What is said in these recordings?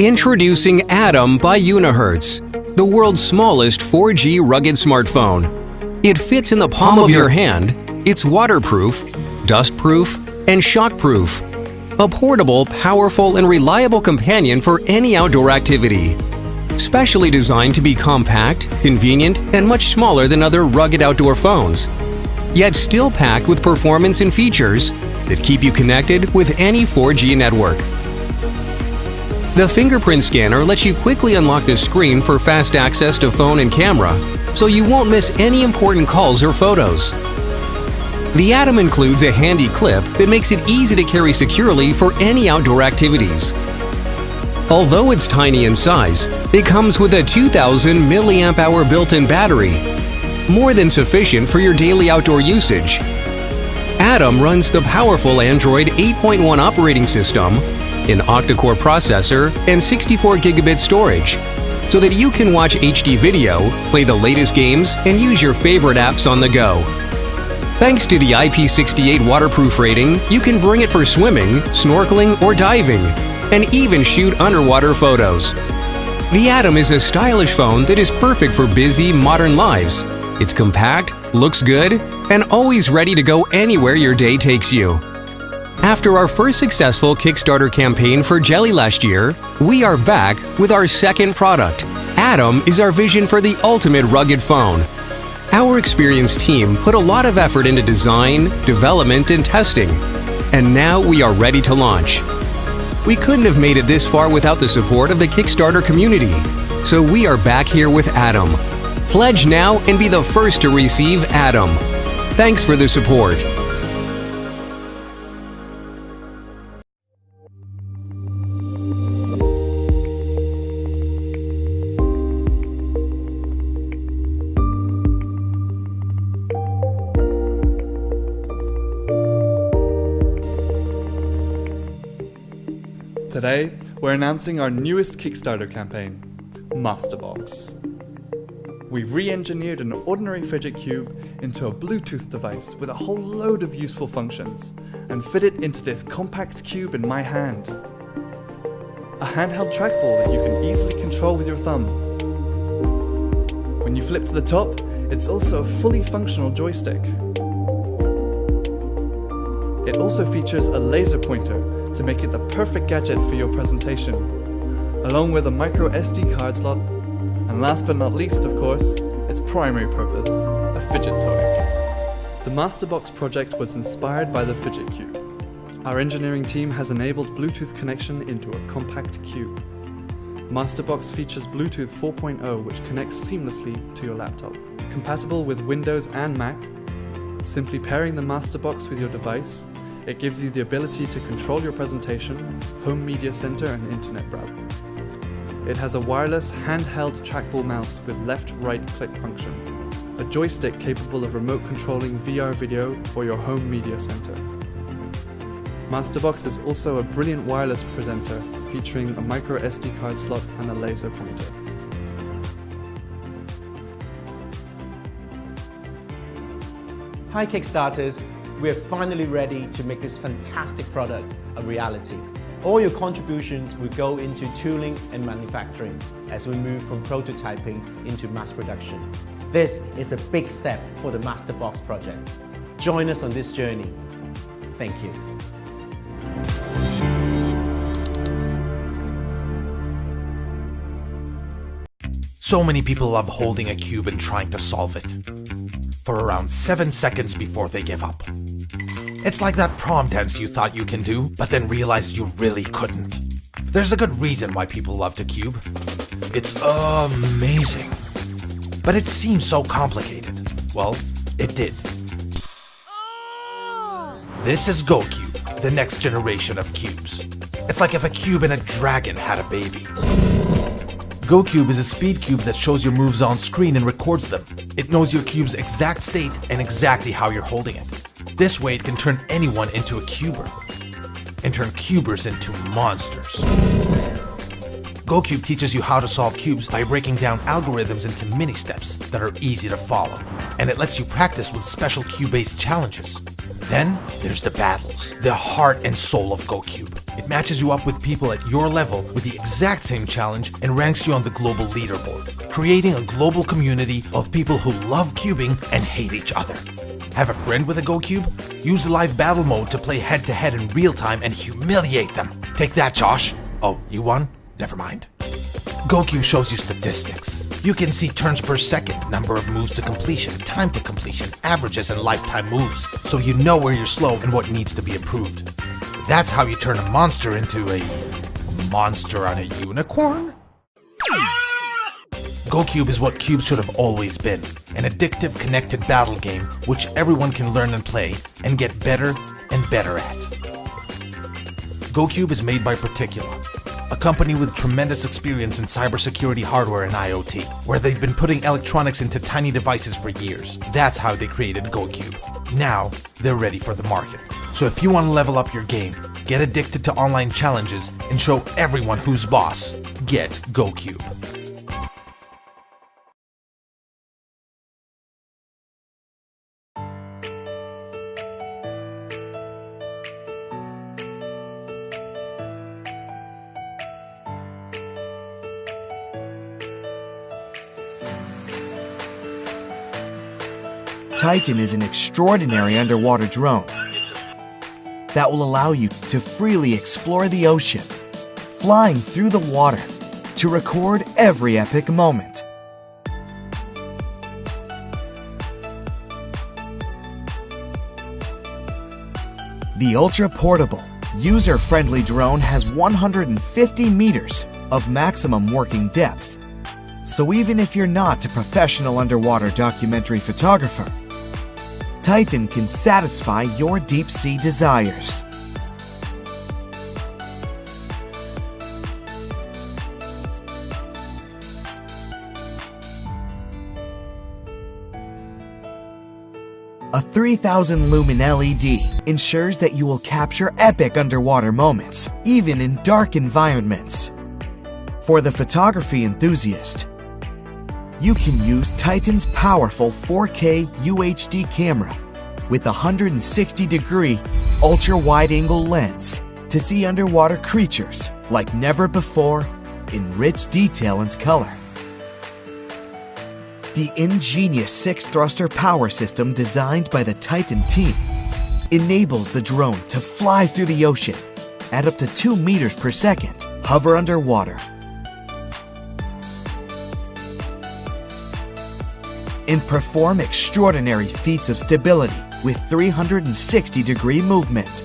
Introducing Atom by Unihertz, the world's smallest 4G rugged smartphone. It fits in the palm of your hand, it's waterproof, dustproof, and shockproof. A portable, powerful, and reliable companion for any outdoor activity. Specially designed to be compact, convenient, and much smaller than other rugged outdoor phones, yet still packed with performance and features that keep you connected with any 4G network. The fingerprint scanner lets you quickly unlock the screen for fast access to phone and camera, so you won't miss any important calls or photos. The Atom includes a handy clip that makes it easy to carry securely for any outdoor activities. Although it's tiny in size, it comes with a 2000 mAh built-in battery, more than sufficient for your daily outdoor usage. Atom runs the powerful Android 8.1 operating system, an octa-core processor, and 64 gigabit storage, so that you can watch HD video, play the latest games, and use your favorite apps on the go. Thanks to the IP68 waterproof rating, you can bring it for swimming, snorkeling, or diving, and even shoot underwater photos. The Atom is a stylish phone that is perfect for busy, modern lives. It's compact, looks good, and always ready to go anywhere your day takes you. After our first successful Kickstarter campaign for Jelly last year, we are back with our second product. Atom is our vision for the ultimate rugged phone. Our experienced team put a lot of effort into design, development, and testing, and now we are ready to launch. We couldn't have made it this far without the support of the Kickstarter community, so we are back here with Atom. Pledge now and be the first to receive Atom. Thanks for the support. Today, we're announcing our newest Kickstarter campaign, Masterbox. We've re-engineered an ordinary fidget cube into a Bluetooth device with a whole load of useful functions and fit it into this compact cube in my hand. A handheld trackball that you can easily control with your thumb. When you flip to the top, it's also a fully functional joystick. It also features a laser pointer to make it the perfect gadget for your presentation, along with a micro SD card slot, and last but not least, of course, its primary purpose, a fidget toy. The Masterbox project was inspired by the fidget cube. Our engineering team has enabled Bluetooth connection into a compact cube. Masterbox features Bluetooth 4.0, which connects seamlessly to your laptop. Compatible with Windows and Mac, simply pairing the Masterbox with your device, it gives you the ability to control your presentation, home media center, and internet browser. It has a wireless handheld trackball mouse with left-right click function, a joystick capable of remote controlling VR video or your home media center. Masterbox is also a brilliant wireless presenter featuring a micro SD card slot and a laser pointer. Hi Kickstarters, we are finally ready to make this fantastic product a reality. All your contributions will go into tooling and manufacturing as we move from prototyping into mass production. This is a big step for the Masterbox project. Join us on this journey. Thank you. So many people love holding a cube and trying to solve it for around 7 seconds before they give up. It's like that prom dance you thought you can do, but then realized you really couldn't. There's a good reason why people love to cube. It's amazing. But it seems so complicated. Well, it did. This is GoCube, the next generation of cubes. It's like if a cube and a dragon had a baby. GoCube is a speed cube that shows your moves on screen and records them. It knows your cube's exact state and exactly how you're holding it. This way it can turn anyone into a cuber, and turn cubers into monsters. GoCube teaches you how to solve cubes by breaking down algorithms into mini steps that are easy to follow, and it lets you practice with special cube-based challenges. Then there's the battles, the heart and soul of GoCube. It matches you up with people at your level with the exact same challenge and ranks you on the global leaderboard, creating a global community of people who love cubing and hate each other. Have a friend with a GoCube? Use the live battle mode to play head-to-head in real time and humiliate them. Take that, Josh. Oh, you won? Never mind. GoCube shows you statistics. You can see turns per second, number of moves to completion, time to completion, averages, and lifetime moves, so you know where you're slow and what needs to be improved. That's how you turn a monster into a monster on a unicorn? GoCube is what cubes should have always been, an addictive, connected battle game which everyone can learn and play and get better and better at. GoCube is made by Particular, a company with tremendous experience in cybersecurity hardware and IoT, where they've been putting electronics into tiny devices for years. That's how they created GoCube. Now, they're ready for the market. So if you want to level up your game, get addicted to online challenges, and show everyone who's boss, get GoCube. Titan is an extraordinary underwater drone that will allow you to freely explore the ocean, flying through the water to record every epic moment. The ultra-portable, user-friendly drone has 150 meters of maximum working depth. So even if you're not a professional underwater documentary photographer, Titan can satisfy your deep-sea desires. A 3000 lumen LED ensures that you will capture epic underwater moments, even in dark environments. For the photography enthusiast, you can use Titan's powerful 4K UHD camera with a 160-degree ultra-wide-angle lens to see underwater creatures like never before in rich detail and color. The ingenious 6-thruster power system designed by the Titan team enables the drone to fly through the ocean at up to 2 meters per second, hover underwater, and perform extraordinary feats of stability with 360-degree movement.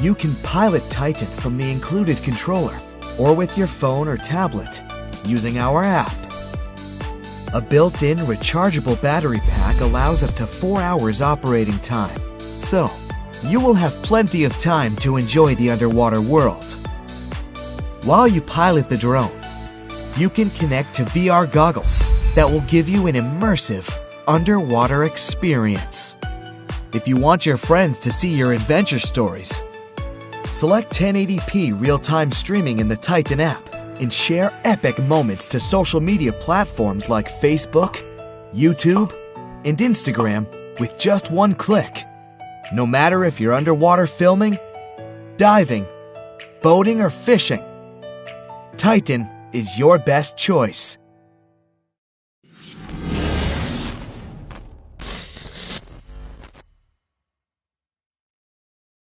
You can pilot Titan from the included controller or with your phone or tablet using our app. A built-in rechargeable battery pack allows up to 4 hours operating time, so you will have plenty of time to enjoy the underwater world. While you pilot the drone, you can connect to VR goggles that will give you an immersive underwater experience. If you want your friends to see your adventure stories, select 1080p real-time streaming in the Titan app and share epic moments to social media platforms like Facebook, YouTube, and Instagram with just one click. No matter if you're underwater filming, diving, boating, or fishing, Titan is your best choice.